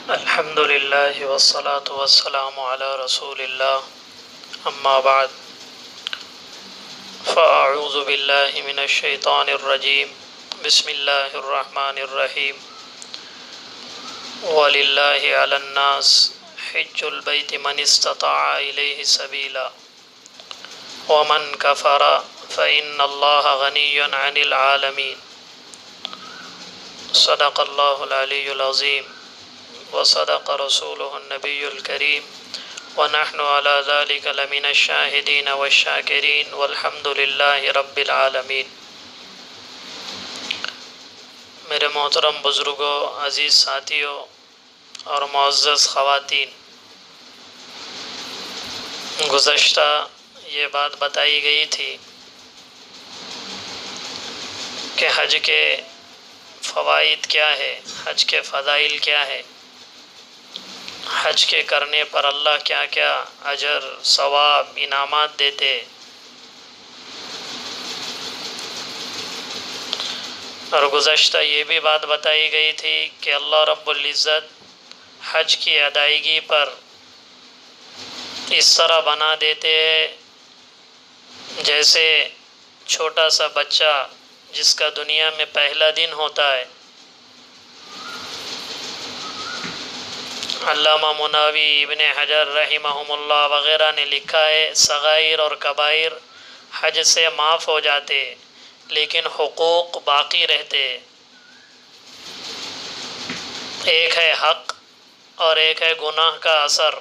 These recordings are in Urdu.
الحمد لله والصلاة والسلام على رسول الله أما بعد فأعوذ بالله من الشيطان الرجيم بسم الله الرحمن الرحيم ولله على الناس حج البيت من استطاع إليه سبيلا ومن كفر فإن الله غني عن العالمين صدق الله العلي العظيم وصدق رسوله النبي الكريم ونحن على ذلك لمن الشاهدين والشاكرين والحمد لله رب العالمين۔ میرے محترم بزرگوں، عزیز ساتھیوں اور معزز خواتین، گزشتہ یہ بات بتائی گئی تھی کہ حج کے فوائد کیا ہے، حج کے فضائل کیا ہے، حج کے کرنے پر اللہ کیا کیا اجر ثواب انعامات دیتے۔ اور گزشتہ یہ بھی بات بتائی گئی تھی کہ اللہ رب العزت حج کی ادائیگی پر اس طرح بنا دیتے ہیں جیسے چھوٹا سا بچہ جس کا دنیا میں پہلا دن ہوتا ہے۔ علامہ مناوی، ابن حجر رحمہم اللہ وغیرہ نے لکھا ہے صغائر اور کبائر حج سے معاف ہو جاتے لیکن حقوق باقی رہتے۔ ایک ہے حق اور ایک ہے گناہ کا اثر۔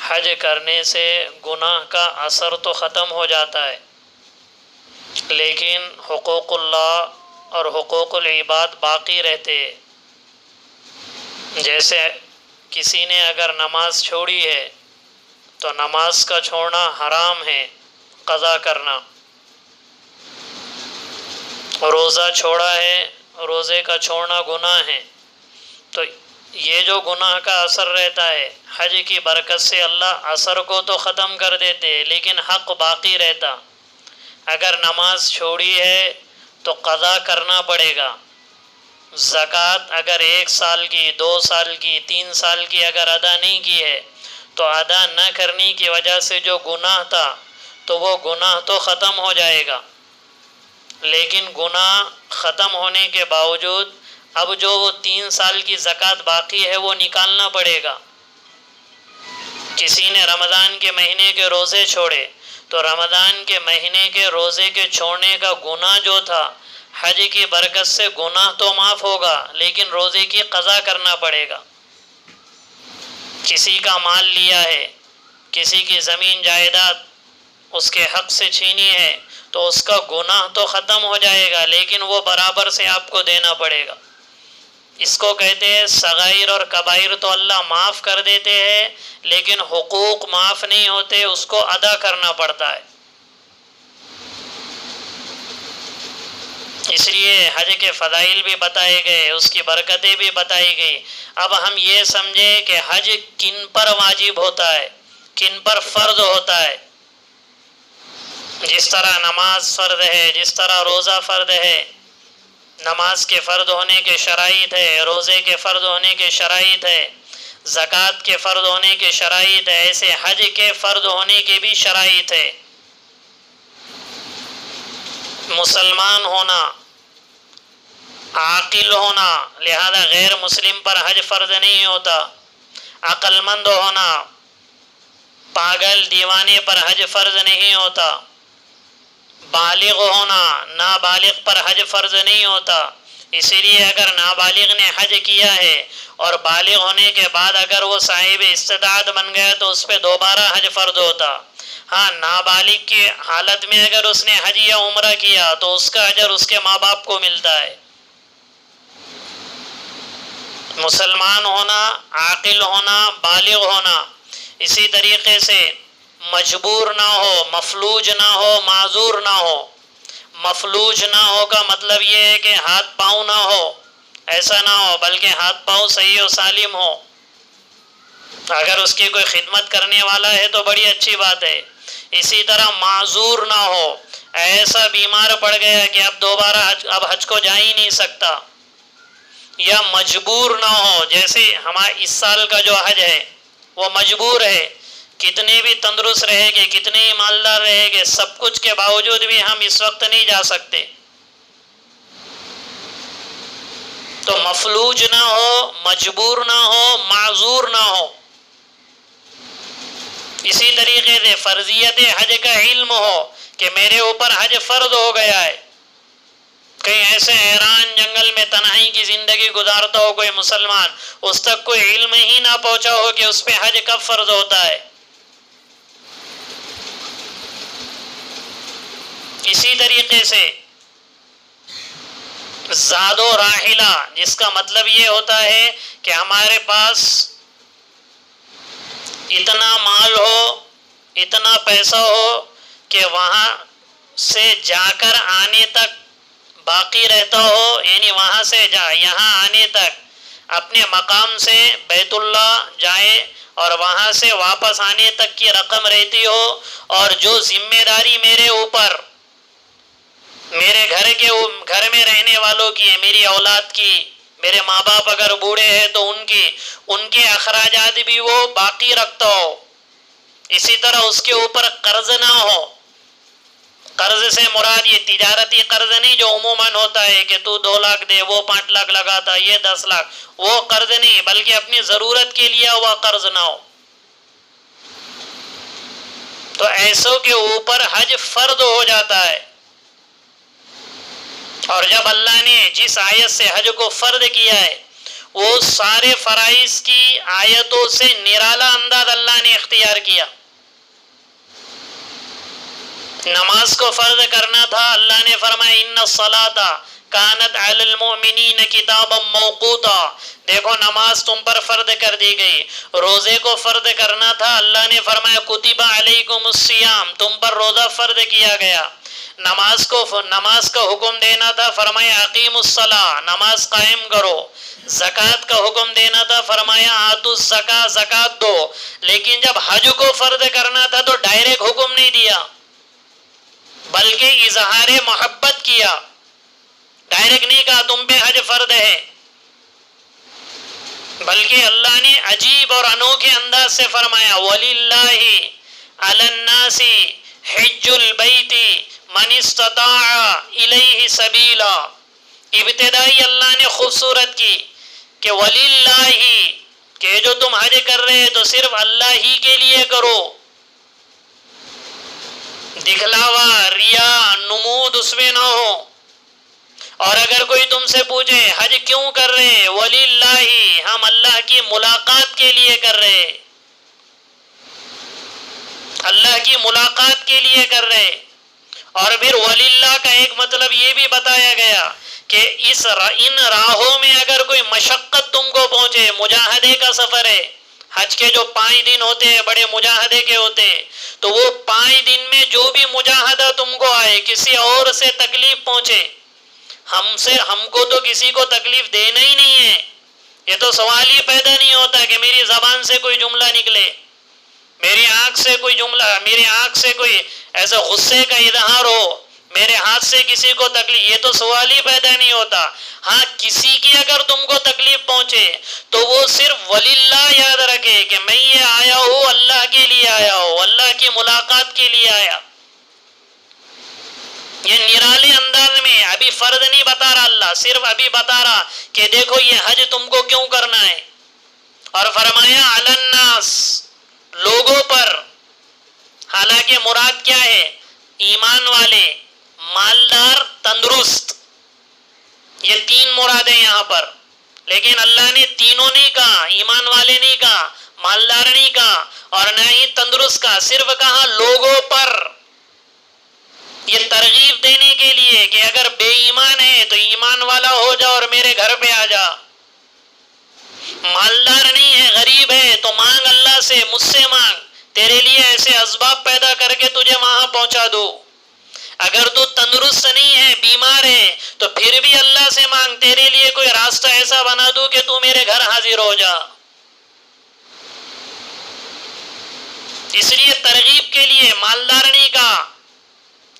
حج کرنے سے گناہ کا اثر تو ختم ہو جاتا ہے لیکن حقوق اللہ اور حقوق العباد باقی رہتے۔ جیسے کسی نے اگر نماز چھوڑی ہے تو نماز کا چھوڑنا حرام ہے، قضا کرنا۔ روزہ چھوڑا ہے، روزے کا چھوڑنا گناہ ہے، تو یہ جو گناہ کا اثر رہتا ہے حج کی برکت سے اللہ اثر کو تو ختم کر دیتے لیکن حق باقی رہتا۔ اگر نماز چھوڑی ہے تو قضا کرنا پڑے گا۔ زکوٰۃ اگر 1 سال کی، 2 سال کی، 3 سال کی اگر ادا نہیں کی ہے تو ادا نہ کرنے کی وجہ سے جو گناہ تھا تو وہ گناہ تو ختم ہو جائے گا، لیکن گناہ ختم ہونے کے باوجود اب جو وہ 3 سال کی زکوٰۃ باقی ہے وہ نکالنا پڑے گا۔ کسی نے رمضان کے مہینے کے روزے چھوڑے تو رمضان کے مہینے کے روزے کے چھوڑنے کا گناہ جو تھا حج کی برکت سے گناہ تو معاف ہوگا لیکن روزے کی قضا کرنا پڑے گا۔ کسی کا مال لیا ہے، کسی کی زمین جائیداد اس کے حق سے چھینی ہے تو اس کا گناہ تو ختم ہو جائے گا لیکن وہ برابر سے آپ کو دینا پڑے گا۔ اس کو کہتے ہیں صغائر اور کبائر تو اللہ معاف کر دیتے ہیں لیکن حقوق معاف نہیں ہوتے، اس کو ادا کرنا پڑتا ہے۔ اس لیے حج کے فضائل بھی بتائے گئے، اس کی برکتیں بھی بتائی گئی۔ اب ہم یہ سمجھیں کہ حج کن پر واجب ہوتا ہے، کن پر فرض ہوتا ہے۔ جس طرح نماز فرض ہے، جس طرح روزہ فرض ہے، نماز کے فرض ہونے کے شرائط ہے، روزے کے فرض ہونے کے شرائط ہے، زکوٰۃ کے فرض ہونے کے شرائط ہے، ایسے حج کے فرض ہونے کے بھی شرائط ہے۔ مسلمان ہونا، عاقل ہونا، لہذا غیر مسلم پر حج فرض نہیں ہوتا۔ عقل مند ہونا، پاگل دیوانے پر حج فرض نہیں ہوتا۔ بالغ ہونا، نابالغ پر حج فرض نہیں ہوتا۔ اسی لیے اگر نابالغ نے حج کیا ہے اور بالغ ہونے کے بعد اگر وہ صاحب استطاعت بن گیا تو اس پہ دوبارہ حج فرض ہوتا۔ ہاں، نابالغ کی حالت میں اگر اس نے حج یا عمرہ کیا تو اس کا اجر اس کے ماں باپ کو ملتا ہے۔ مسلمان ہونا، عاقل ہونا، بالغ ہونا، اسی طریقے سے مجبور نہ ہو، مفلوج نہ ہو، معذور نہ ہو۔ مفلوج نہ ہو کا مطلب یہ ہے کہ ہاتھ پاؤں نہ ہو، ایسا نہ ہو، بلکہ ہاتھ پاؤں صحیح و سالم ہو۔ اگر اس کی کوئی خدمت کرنے والا ہے تو بڑی اچھی بات ہے۔ اسی طرح معذور نہ ہو، ایسا بیمار پڑ گیا کہ اب دوبارہ اب حج کو جا ہی نہیں سکتا، یا مجبور نہ ہو. جیسے ہمارا اس سال کا جو حج ہے وہ مجبور ہے، کتنے بھی تندرست رہے گے، کتنے ہی مالدار رہے گے، سب کچھ کے باوجود بھی ہم اس وقت نہیں جا سکتے. تو مفلوج نہ ہو، مجبور نہ ہو، معذور نہ ہو. اسی طریقے سے فرضیت حج کا علم ہو کہ میرے اوپر حج فرض ہو گیا ہے. کہیں ایسے حیران جنگل میں تنہائی کی زندگی گزارتا ہو کوئی مسلمان، اس تک کوئی علم ہی نہ پہنچا ہو کہ اس پہ حج کب فرض ہوتا ہے. اسی طریقے سے زاد و راحلہ، جس کا مطلب یہ ہوتا ہے کہ ہمارے پاس اتنا مال ہو، اتنا پیسہ ہو کہ وہاں سے جا کر آنے تک باقی رہتا ہو، یعنی وہاں سے یہاں آنے تک اپنے مقام سے بیت اللہ جائے اور وہاں سے واپس آنے تک کی رقم رہتی ہو، اور جو ذمہ داری میرے اوپر، میرے گھر میں رہنے والوں کی ہے، میری اولاد کی، میرے ماں باپ اگر بوڑھے ہیں تو ان کے اخراجات بھی وہ باقی رکھتا ہو. اسی طرح اس کے اوپر قرض نہ ہو. قرض سے مراد یہ تجارتی قرض نہیں جو عموماً ہوتا ہے کہ تو 2 لاکھ دے، وہ 5 لاکھ لگاتا، یہ 10 لاکھ، وہ قرض نہیں، بلکہ اپنی ضرورت کے لیے وہ قرض نہ ہو. تو ایسوں کے اوپر حج فرض ہو جاتا ہے. اور جب اللہ نے جس آیت سے حج کو فرض کیا ہے، وہ سارے فرائض کی آیتوں سے نرالا انداز اللہ نے اختیار کیا. نماز کو فرض کرنا تھا، اللہ نے فرمایا ان الصلاۃ کانت علی المؤمنین کتابا موقوتا. دیکھو نماز تم پر فرض کر دی گئی. روزے کو فرض کرنا تھا، اللہ نے فرمایا کتب علیکم الصیام، تم پر روزہ فرض کیا گیا. نماز کا حکم دینا تھا، فرمایا اقیم الصلاۃ، نماز قائم کرو. زکوٰۃ کا حکم دینا تھا، فرمایا آتوا الزکاۃ، زکوٰۃ دو. لیکن جب حج کو فرض کرنا تھا تو ڈائریکٹ حکم نہیں دیا، بلکہ اظہار محبت کیا. ڈائریکٹ نہیں کہا تم پہ حج فرض ہے، بلکہ اللہ نے عجیب اور انوکھے انداز سے فرمایا وَلِلَّهِ عَلَى النَّاسِ حِجُّ الْبَيْتِ مَنِ اسْتَطَاعَ إِلَيْهِ سَبِيلًا. ابتدائی اللہ نے خوبصورت کی کہ وَلِلَّهِ، کہ جو تم حج کر رہے تو صرف اللہ ہی کے لیے کرو. دکھلاوا، ریا، نمود اس میں نہ ہو. اور اگر کوئی تم سے پوچھے حج کیوں کر رہے، وَلِلَّهِ، ہم اللہ کی ملاقات کے لیے کر رہے، اللہ کی ملاقات کے لیے کر رہے. اور پھر وَلِلَّهِ کا ایک مطلب یہ بھی بتایا گیا کہ ان راہوں میں اگر کوئی مشقت تم کو پہنچے، مجاہدے کا سفر ہے، حج کے جو 5 دن ہوتے ہیں بڑے مجاہدے کے ہوتے ہیں، تو وہ 5 دن میں جو بھی مجاہدہ تم کو آئے، کسی اور سے تکلیف پہنچے، ہم کو تو کسی کو تکلیف دینا ہی نہیں ہے. یہ تو سوال ہی پیدا نہیں ہوتا کہ میری زبان سے کوئی جملہ نکلے، میری آنکھ سے کوئی جملہ، میری آنکھ سے کوئی ایسا غصے کا اظہار ہو، میرے ہاتھ سے کسی کو تکلیف، یہ تو سوال ہی پیدا نہیں ہوتا. ہاں کسی کی اگر تم کو تکلیف پہنچے تو وہ صرف وللہ یاد رکھے کہ میں یہ آیا ہوں اللہ کے لیے آیا ہوں، اللہ کی ملاقات کے لیے آیا. یہ نرالے انداز میں ابھی فرض نہیں بتا رہا اللہ، صرف ابھی بتا رہا کہ دیکھو یہ حج تم کو کیوں کرنا ہے. اور فرمایا علی الناس، لوگوں پر. حالانکہ مراد کیا ہے؟ ایمان والے، مالدار، تندرست، یہ 3 مرادیں یہاں پر. لیکن اللہ نے تینوں نہیں کہا، ایمان والے نہیں کہا، مالدار نہیں کہا، اور نہ ہی تندرست کہا، صرف کہا لوگوں پر. یہ ترغیب دینے کے لیے کہ اگر بے ایمان ہے تو ایمان والا ہو جا اور میرے گھر پہ آ جا. مالدار نہیں ہے، غریب ہے، تو مانگ اللہ سے، مجھ سے مانگ، تیرے لیے ایسے اسباب پیدا کر کے تجھے وہاں پہنچا دو. اگر تو تندرست نہیں ہے، بیمار ہے، تو پھر بھی اللہ سے مانگ، تیرے لیے کوئی راستہ ایسا بنا دو کہ تو میرے گھر حاضر ہو جا. اس لیے ترغیب کے لیے مالدار نہیں کہا،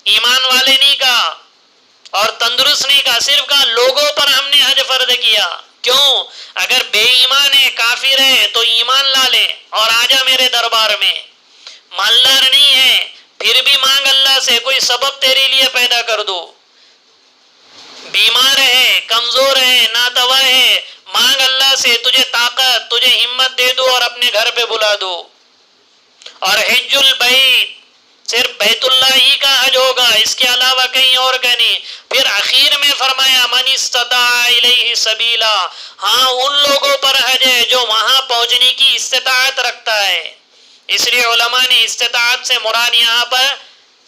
ایمان والے نہیں کہا، اور تندرست نہیں کہا، صرف کہا لوگوں پر ہم نے حج فرض کیا. کیوں؟ اگر بے ایمان ہے، کافر ہے، تو ایمان لا لے اور آجا میرے دربار میں. مالدار نہیں ہے پھر بھی مانگ اللہ سے، کوئی سبب تیرے لیے پیدا کر دو. بیمار ہے، کمزور ہے، ناتوا ہے، مانگ اللہ سے، تجھے طاقت، تجھے ہمت دے دو اور اپنے گھر پہ بلا دو. اور حج البیت، صرف بیت اللہ ہی کا حج ہوگا، اس کے علاوہ کہیں اور کا نہیں. پھر آخر میں فرمایا من استطاع الیہ سبیلا، ہاں ان لوگوں پر حج ہے جو وہاں پہنچنے کی استطاعت رکھتا ہے. اس لیے علماء نے استطاعت سے مراد یہاں پر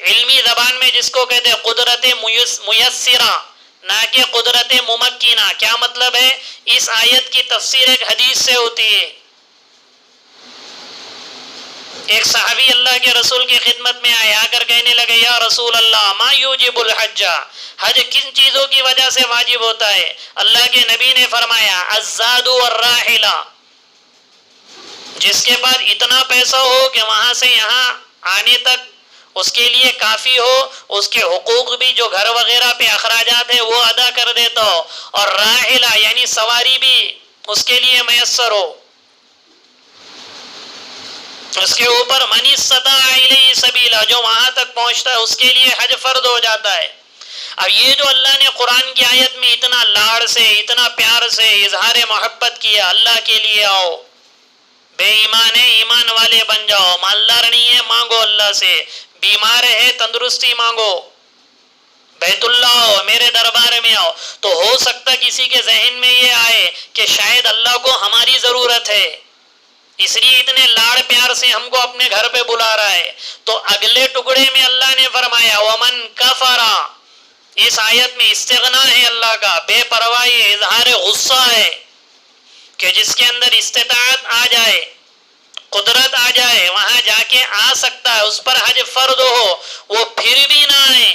علمی زبان میں جس کو کہتے ہیں قدرت میسرہ، نہ کہ قدرت ممکنہ. کیا مطلب ہے؟ اس آیت کی تفسیر ایک حدیث سے ہوتی ہے. ایک صحابی اللہ کے رسول کی خدمت میں آئے، آ کر کہنے لگے یا رسول اللہ ما یوجب الحج، حج کن چیزوں کی وجہ سے واجب ہوتا ہے؟ اللہ کے نبی نے فرمایا الزاد والراحلہ، جس کے پاس اتنا پیسہ ہو کہ وہاں سے یہاں آنے تک اس کے لیے کافی ہو، اس کے حقوق بھی جو گھر وغیرہ پہ اخراجات ہے وہ ادا کر دیتا ہو، اور راحلہ یعنی سواری بھی اس کے لیے میسر ہو. اس کے اوپر من استطاع الیہ سبیلا، جو وہاں تک پہنچتا ہے اس کے لیے حج فرض ہو جاتا ہے. اب یہ جو اللہ نے قرآن کی آیت میں اتنا لاڑ سے، اتنا پیار سے اظہار محبت کیا، اللہ کے لیے آؤ، بے ایمان ہے ایمان والے بن جاؤ، مالدار نہیں ہے مانگو اللہ سے، بیمار ہے تندرستی مانگو، بیت اللہ آؤ، میرے دربار میں آؤ. تو ہو سکتا کسی کے ذہن میں یہ آئے کہ شاید اللہ کو ہماری ضرورت ہے، اس لیے اتنے لاڑ پیار سے ہم کو اپنے گھر پہ بلا رہا ہے. تو اگلے ٹکڑے میں اللہ نے فرمایا ومن کفر، اس آیت میں استغنا ہے اللہ کا، بے پرواہی ہے، اظہار غصہ ہے کہ جس کے اندر استطاعت آ جائے، قدرت آ جائے، وہاں جا کے آ سکتا ہے، اس پر حج فرض ہو، وہ پھر بھی نہ آئے،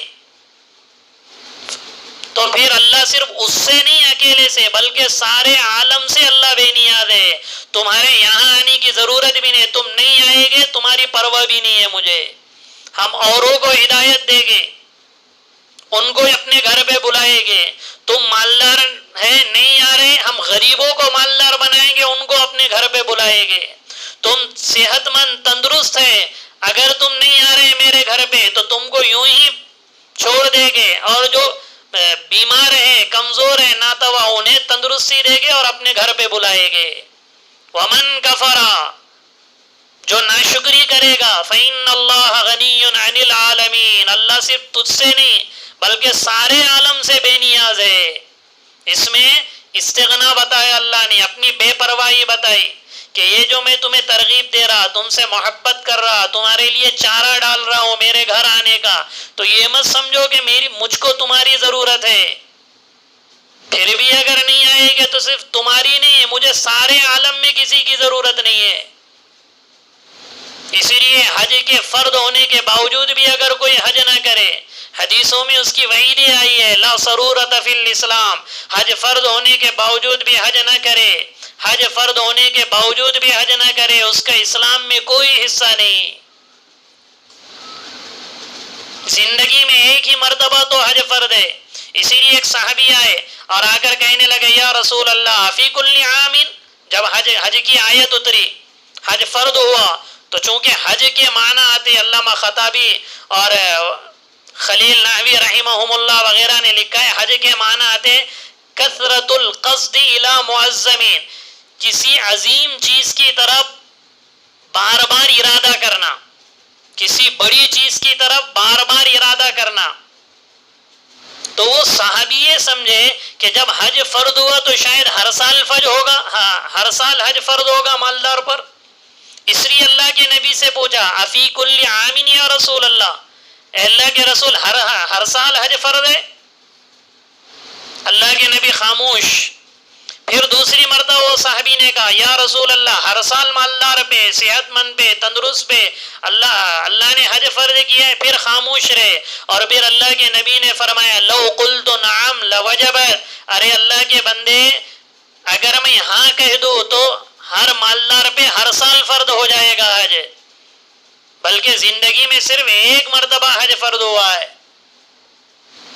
تو پھر اللہ صرف اس سے نہیں اکیلے سے بلکہ سارے عالم سے اللہ بے نیاز ہے. تمہارے یہاں آنے کی ضرورت بھی نہیں، تم نہیں آئے گے تمہاری پرواہ بھی نہیں ہے مجھے. ہم اوروں کو ہدایت دیں گے، ان کو اپنے گھر پہ بلائیں گے. تم مالدار ہے نہیں آ رہے، ہم غریبوں کو مالدار بنائیں گے، ان کو اپنے گھر پہ بلائیں گے. تم صحت مند تندرست ہے، اگر تم نہیں آ رہے میرے گھر پہ تو تم کو یوں ہی چھوڑ دیں گے، اور جو بیمار ہے، کمزور ہے، ناتوا، انہیں تندرستی دے گے اور اپنے گھر پہ بلائے گے. ومن کفرا، جو ناشکری کرے گا، فإن اللہ غنی عن العالمین، اللہ صرف تجھ سے نہیں بلکہ سارے عالم سے بے نیاز ہے. اس میں استغنا بتایا اللہ نے، اپنی بے پرواہی بتائی کہ یہ جو میں تمہیں ترغیب دے رہا، تم سے محبت کر رہا، تمہارے لیے چارہ ڈال رہا ہوں میرے گھر آنے کا، تو یہ مت سمجھو کہ مجھ کو تمہاری ضرورت ہے. پھر بھی اگر نہیں آئے گے تو صرف تمہاری نہیں، مجھے سارے عالم میں کسی کی ضرورت نہیں ہے. اسی لیے حج کے فرض ہونے کے باوجود بھی اگر کوئی حج نہ کرے، حدیثوں میں اس کی وعیدیں آئی ہے لا ضرورت فی الاسلام، حج فرض ہونے کے باوجود بھی حج نہ کرے، حج فرض ہونے کے باوجود بھی حج نہ کرے، اس کا اسلام میں کوئی حصہ نہیں. زندگی میں ایک ہی مرتبہ تو حج فرض ہے. اسی لیے ایک صحابی آئے اور آ کر کہنے لگے یا رسول اللہ فی کل عام، جب حج کی آیت اتری، حج فرض ہوا، تو چونکہ حج کے معنی آتے، علامہ خطابی اور خلیل نحوی رحمہم اللہ وغیرہ نے لکھا ہے حج کے معنی آتے کثرت القصد الی معظمین، کسی عظیم چیز کی طرف بار بار ارادہ کرنا، کسی بڑی چیز کی طرف بار بار ارادہ کرنا. تو وہ صحابی یہ سمجھے کہ جب حج فرض ہوا تو شاید ہر سال فرض ہوگا، ہر سال حج فرض ہوگا مالدار پر. اس لیے اللہ کے نبی سے پوچھا افی کل عام یا رسول اللہ، اے اللہ کے رسول ہر سال حج فرض ہے؟ اللہ کے نبی خاموش. پھر دوسری مرتبہ وہ صحابی نے کہا یا رسول اللہ ہر سال مالدار پہ، صحت مند پہ، تندرست پہ اللہ نے حج فرض کیا ہے، پھر خاموش رہے. اور پھر اللہ کے نبی نے فرمایا لو قلت نعم لوجبت، ارے اللہ کے بندے اگر میں ہاں کہہ دوں تو ہر مالدار پہ ہر سال فرض ہو جائے گا حج، بلکہ زندگی میں صرف ایک مرتبہ حج فرض ہوا ہے.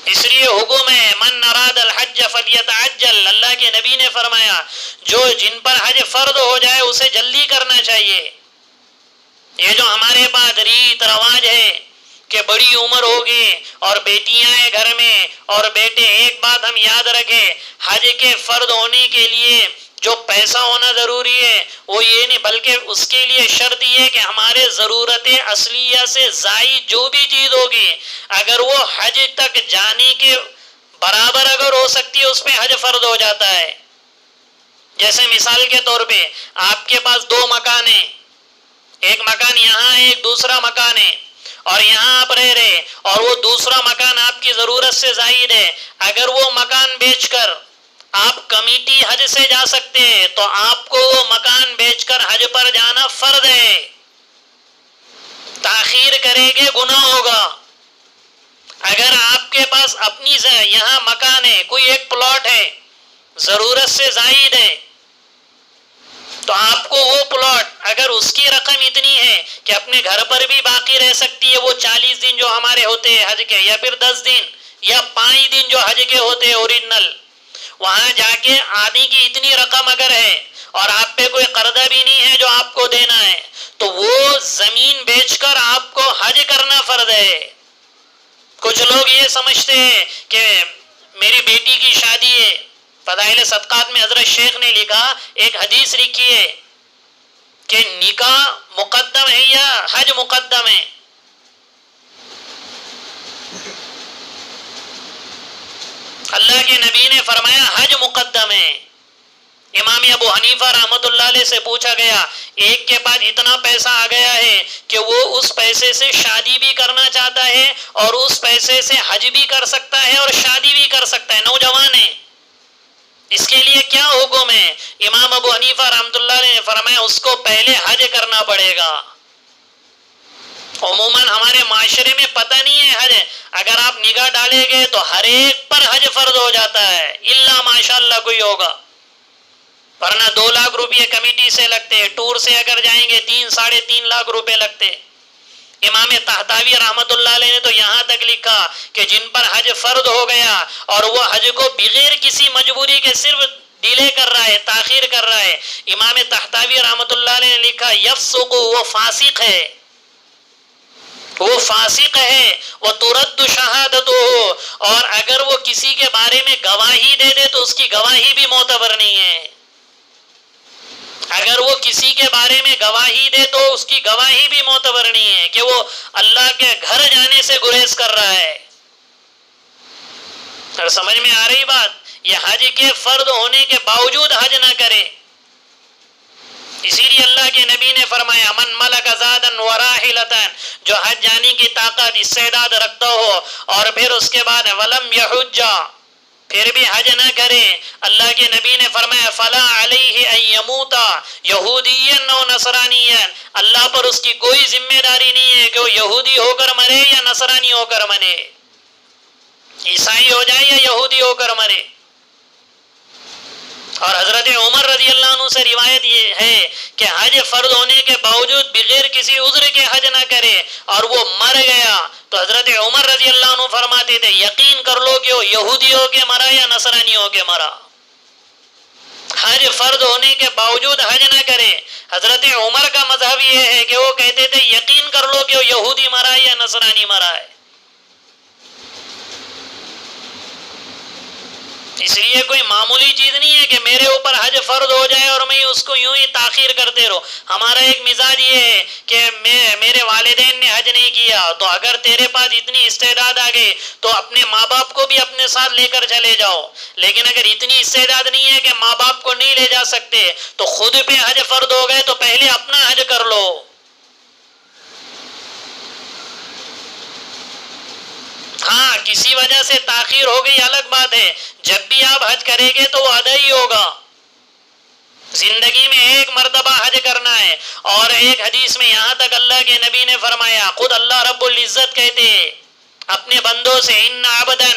اس لیے حکم ہے من اراد الحج فلیتعجل، اللہ کے نبی نے فرمایا جن پر حج فرض ہو جائے اسے جلدی کرنا چاہیے۔ یہ جو ہمارے پاس ریت رواج ہے کہ بڑی عمر ہوگی اور بیٹیاں ہیں گھر میں اور بیٹے، ایک بات ہم یاد رکھیں، حج کے فرض ہونے کے لیے جو پیسہ ہونا ضروری ہے وہ یہ نہیں، بلکہ اس کے لیے شرط یہ کہ ہمارے ضرورت اصلیہ سے زائد جو بھی چیز ہوگی اگر وہ حج تک جانے کے برابر اگر ہو سکتی ہے اس پہ حج فرض ہو جاتا ہے۔ جیسے مثال کے طور پہ آپ کے پاس 2 مکان ہیں، ایک مکان یہاں ہے ایک دوسرا مکان ہے، اور یہاں آپ رہ رہے اور وہ دوسرا مکان آپ کی ضرورت سے زائد ہے، اگر وہ مکان بیچ کر آپ کمیٹی حج سے جا سکتے ہیں تو آپ کو وہ مکان بیچ کر حج پر جانا فرض ہے۔ تاخیر کرے گے گناہ ہوگا۔ اگر آپ کے پاس اپنی یہاں مکان ہے، کوئی ایک پلاٹ ہے ضرورت سے زائد ہے، تو آپ کو وہ پلاٹ اگر اس کی رقم اتنی ہے کہ اپنے گھر پر بھی باقی رہ سکتی ہے، وہ 40 دن جو ہمارے ہوتے ہیں حج کے، یا پھر 10 دن یا 5 دن جو حج کے ہوتے ہیں اوریجنل، وہاں جا کے آدھی کی اتنی رقم اگر ہے اور آپ پہ کوئی قرضہ بھی نہیں ہے جو آپ کو دینا ہے، تو وہ زمین بیچ کر آپ کو حج کرنا فرض ہے۔ کچھ لوگ یہ سمجھتے ہیں کہ میری بیٹی کی شادی ہے، فضائل صدقات میں حضرت شیخ نے لکھا، ایک حدیث لکھی ہے کہ نکاح مقدم ہے یا حج مقدم ہے؟ اللہ کے نبی نے فرمایا حج مقدم ہے۔ امام ابو حنیفہ رحمۃ اللہ علیہ سے پوچھا گیا، ایک کے پاس اتنا پیسہ آ گیا ہے کہ وہ اس پیسے سے شادی بھی کرنا چاہتا ہے اور اس پیسے سے حج بھی کر سکتا ہے اور شادی بھی کر سکتا ہے، نوجوان ہے، اس کے لیے کیا حکم ہے؟ امام ابو حنیفہ رحمۃ اللہ علیہ نے فرمایا اس کو پہلے حج کرنا پڑے گا۔ عموماً ہمارے معاشرے میں پتہ نہیں ہے حج، اگر آپ نگاہ ڈالیں گے تو ہر ایک پر حج فرض ہو جاتا ہے، الا ماشاءاللہ کوئی ہوگا، ورنہ 2 لاکھ روپے کمیٹی سے لگتے، ٹور سے اگر جائیں گے 3-3.5 لاکھ روپے لگتے۔ امام طحطاوی رحمت اللہ علیہ نے تو یہاں تک لکھا کہ جن پر حج فرض ہو گیا اور وہ حج کو بغیر کسی مجبوری کے صرف ڈیلے کر رہا ہے، تاخیر کر رہا ہے، امام طحطاوی رحمت اللہ علیہ نے لکھا یفسق، وہ فاسق ہے، وہ فاسق ہے، وہ ترد شہادتہ، اور اگر وہ کسی کے بارے میں گواہی دے دے تو اس کی گواہی بھی معتبر نہیں ہے۔ اگر وہ کسی کے بارے میں گواہی دے تو اس کی گواہی بھی معتبر نہیں ہے کہ وہ اللہ کے گھر جانے سے گریز کر رہا ہے۔ اور سمجھ میں آ رہی بات؟ یہ حج کے فرض ہونے کے باوجود حج نہ کرے، اسی لیے اللہ کے نبی نے فرمایا من ملک زادا وراحلتا، جو حج جانے کی طاقت استعداد رکھتا ہو اور پھر اس کے بعد ولم یحج، پھر بھی حج نہ کرے، اللہ کے نبی نے فرمایا فلا علیہ ان یموت یہودیا او نصرانیا، اللہ پر اس کی کوئی ذمہ داری نہیں ہے کہ وہ یہودی ہو کر مرے یا نصرانی ہو کر مرے، عیسائی ہو جائے یا یہودی ہو کر مرے۔ اور حضرت عمر رضی اللہ عنہ سے روایت یہ ہے کہ حج فرض ہونے کے باوجود بغیر کسی عذر کے حج نہ کرے اور وہ مر گیا تو حضرت عمر رضی اللہ عنہ فرماتے تھے یقین کر لو کہ وہ یہودی ہو کے مرا یا نصرانی ہو کے مرا، حج فرض ہونے کے باوجود حج نہ کرے۔ حضرت عمر کا مذہب یہ ہے کہ وہ کہتے تھے یقین کر لو کہ وہ یہودی مرا یا نصرانی مرا ہے۔ اس لیے کوئی معمولی چیز نہیں ہے کہ میرے اوپر حج فرض ہو جائے اور میں اس کو یوں ہی تاخیر کرتے رہو۔ ہمارا ایک مزاج یہ ہے کہ میرے والدین نے حج نہیں کیا تو اگر تیرے پاس اتنی استعداد آ گئی تو اپنے ماں باپ کو بھی اپنے ساتھ لے کر چلے جاؤ، لیکن اگر اتنی استعداد نہیں ہے کہ ماں باپ کو نہیں لے جا سکتے تو خود پہ حج فرض ہو گئے تو پہلے اپنا حج کر لو۔ ہاں کسی وجہ سے تاخیر ہو گئی الگ بات ہے، جب بھی آپ حج کریں گے تو وہ ادا ہی ہوگا۔ زندگی میں ایک مرتبہ حج کرنا ہے، اور ایک حدیث میں یہاں تک اللہ کے نبی نے فرمایا، خود اللہ رب العزت کہتے ہیں اپنے بندوں سے ان عبدا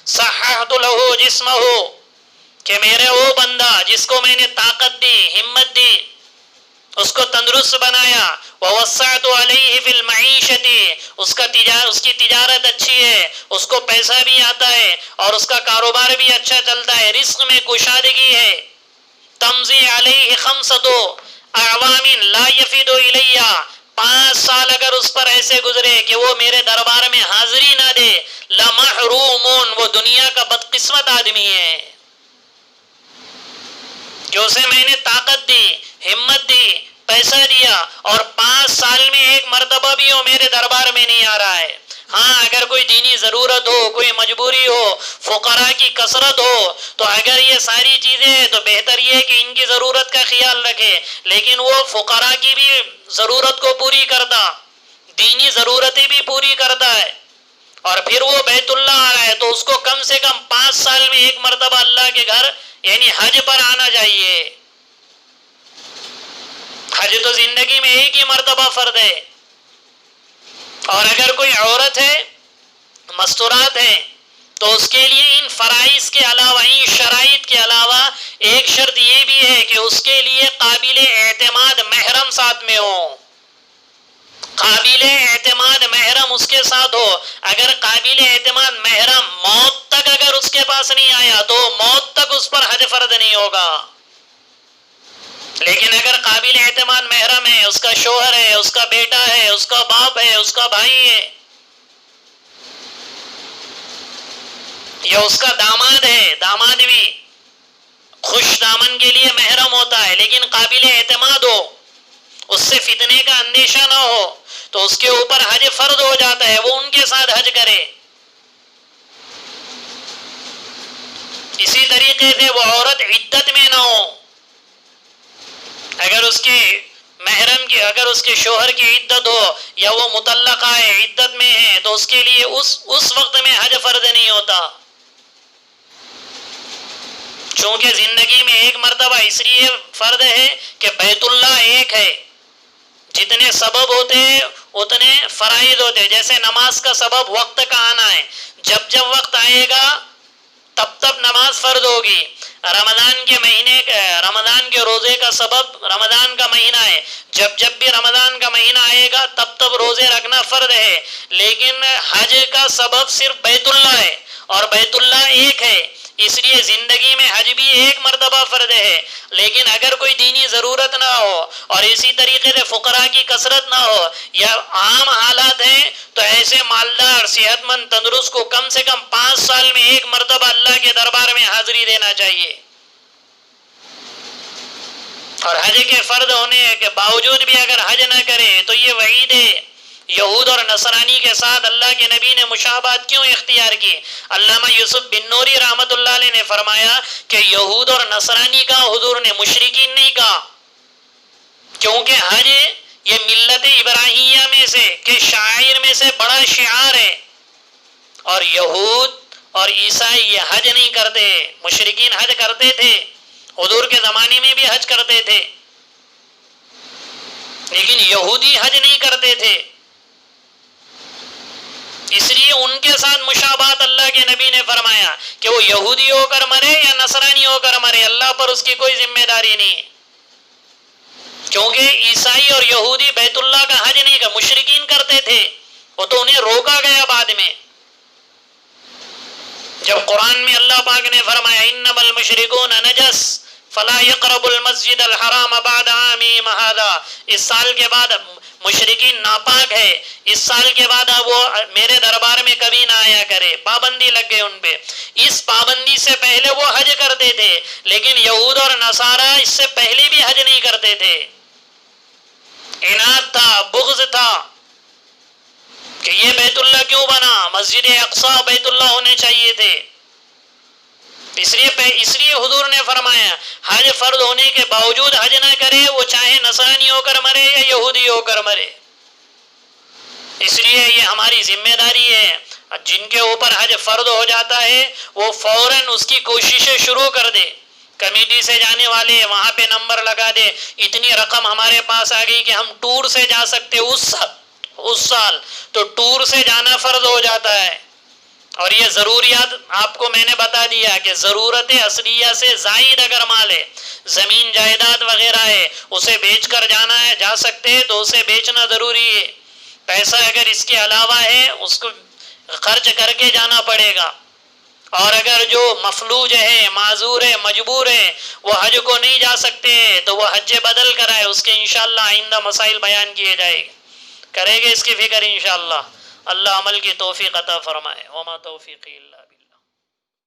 صححت له جسمہ، کہ میرے وہ بندہ جس کو میں نے طاقت دی، ہمت دی، اس کو تندرست بنایا، ووسعت علیہ فی المعیشۃ، اس کی تجارت اچھی ہے، اس کو پیسہ بھی آتا ہے اور اس کا کاروبار بھی اچھا چلتا ہے، رزق میں کشادگی ہے. تمضی علیہ 5 اعوام لا یفید الیہ، 5 سال اگر اس پر ایسے گزرے کہ وہ میرے دربار میں حاضری نہ دے، لمحرومون، وہ دنیا کا بدقسمت آدمی ہے کہ اسے میں نے طاقت دی، ہمت دی، پیسہ دیا اور 5 سال میں ایک مرتبہ بھی وہ میرے دربار میں نہیں آ رہا ہے. ہاں اگر کوئی دینی ضرورت ہو، کوئی مجبوری ہو، فقراء کی کثرت ہو، تو اگر یہ ساری چیزیں ہیں تو بہتر یہ ہے کہ ان کی ضرورت کا خیال رکھے، لیکن وہ فقراء کی بھی ضرورت کو پوری کرتا، دینی ضرورتیں بھی پوری کرتا ہے، اور پھر وہ بیت اللہ آ رہا ہے تو اس کو کم سے کم 5 سال میں ایک مرتبہ اللہ کے گھر یعنی حج پر آنا چاہیے. حج تو زندگی میں ایک ہی مرتبہ فرض ہے. اور اگر کوئی عورت ہے، مستورات ہے، تو اس کے لیے ان فرائض کے علاوہ، ان شرائط کے علاوہ ایک شرط یہ بھی ہے کہ اس کے لیے قابل اعتماد محرم ساتھ میں ہو. قابل اعتماد محرم اس کے ساتھ ہو. اگر قابل اعتماد محرم موت تک اگر اس کے پاس نہیں آیا تو موت تک اس پر حج فرض نہیں ہوگا. لیکن اگر قابل اعتماد محرم ہے، اس کا شوہر ہے، اس کا بیٹا ہے، اس کا باپ ہے، اس کا بھائی ہے، یا اس کا داماد ہے، داماد بھی خوش دامن کے لیے محرم ہوتا ہے لیکن قابل اعتماد ہو، اس سے فتنے کا اندیشہ نہ ہو، تو اس کے اوپر حج فرض ہو جاتا ہے، وہ ان کے ساتھ حج کرے. اسی طریقے سے وہ عورت عدت میں نہ ہو. اگر اس کے محرم کی، اگر اس کے شوہر کی عدت ہو یا وہ مطلقہ ہے، عدت میں ہے، تو اس کے لیے اس وقت میں حج فرض نہیں ہوتا. چونکہ زندگی میں ایک مرتبہ اس لیے فرض ہے کہ بیت اللہ ایک ہے، جتنے سبب ہوتے ہیں اتنے فرائض ہوتے ہیں. جیسے نماز کا سبب وقت کا آنا ہے، جب جب وقت آئے گا تب تب نماز فرض ہوگی. رمضان کے روزے کا سبب رمضان کا مہینہ ہے، جب جب بھی رمضان کا مہینہ آئے گا تب تب روزے رکھنا فرض ہے. لیکن حج کا سبب صرف بیت اللہ ہے اور بیت اللہ ایک ہے، اس لیے زندگی میں حج بھی ایک مرتبہ فرض ہے. لیکن اگر کوئی دینی ضرورت نہ ہو اور اسی طریقے سے فقراء کی کثرت نہ ہو یا عام حالات ہیں تو ایسے مالدار صحت مند تندرست کو کم سے کم 5 سال میں ایک مرتبہ اللہ کے دربار میں حاضری دینا چاہیے. اور حج کے فرض ہونے کے باوجود بھی اگر حج نہ کرے تو یہ وعید ہے. یہود اور نصرانی کے ساتھ اللہ کے نبی نے مشابہت کیوں اختیار کی؟ علامہ یوسف بن نوری رحمۃ اللہ علیہ نے فرمایا کہ یہود اور نصرانی کا حضور نے مشرکین نہیں کہا، کیونکہ حج یہ ملت ابراہیمیہ میں سے کہ شاعر میں سے بڑا شعار ہے، اور یہود اور عیسائی یہ حج نہیں کرتے. مشرکین حج کرتے تھے، حضور کے زمانے میں بھی حج کرتے تھے، لیکن یہودی حج نہیں کرتے تھے. اس لیے ان کے ساتھ مشابہت اللہ کے نبی نے فرمایا کہ وہ یہودی ہو کر مرے یا نصرانی ہو کر مرے، اللہ پر اس کی کوئی ذمہ داری نہیں. کیونکہ عیسائی اور یہودی بیت اللہ کا حج نہیں کر، مشرکین کرتے تھے، وہ تو انہیں روکا گیا بعد میں. جب قرآن میں اللہ پاک نے فرمایا انما المشرکون نجس فلا يقربوا المسجد الحرام بعد عامهم هذا، اس سال کے بعد مشرکین ناپاک ہے، اس سال کے بعد وہ میرے دربار میں کبھی نہ آیا کرے. پابندی لگ گئی ان پہ. اس پابندی سے پہلے وہ حج کرتے تھے، لیکن یہود اور نصارہ اس سے پہلے بھی حج نہیں کرتے تھے. عناد تھا، بغض تھا کہ یہ بیت اللہ کیوں بنا، مسجد اقصی بیت اللہ ہونے چاہیے تھے. اس لیے حضور نے فرمایا حج فرض ہونے کے باوجود حج نہ کرے، وہ چاہے نصرانی ہو کر مرے یا یہودی ہو کر مرے. اس لیے یہ ہماری ذمہ داری ہے، جن کے اوپر حج فرض ہو جاتا ہے وہ فوراً اس کی کوششیں شروع کر دے. کمیٹی سے جانے والے وہاں پہ نمبر لگا دے، اتنی رقم ہمارے پاس آ گئی کہ ہم ٹور سے جا سکتے اس سال، تو ٹور سے جانا فرض ہو جاتا ہے. اور یہ ضروریات آپ کو میں نے بتا دیا کہ ضرورت اصلیہ سے زائد اگر مال ہے، زمین جائیداد وغیرہ ہے اسے بیچ کر جانا ہے، جا سکتے ہیں تو اسے بیچنا ضروری ہے. پیسہ اگر اس کے علاوہ ہے اس کو خرچ کر کے جانا پڑے گا. اور اگر جو مفلوج ہے، معذور ہے، مجبور ہے، وہ حج کو نہیں جا سکتے تو وہ حج بدل کرائے. اس کے انشاءاللہ آئندہ مسائل بیان کیے جائے گے، کرے گے اس کی فکر انشاءاللہ. اللہ عمل کی توفیق عطا فرمائے. وما توفیقی الا باللہ.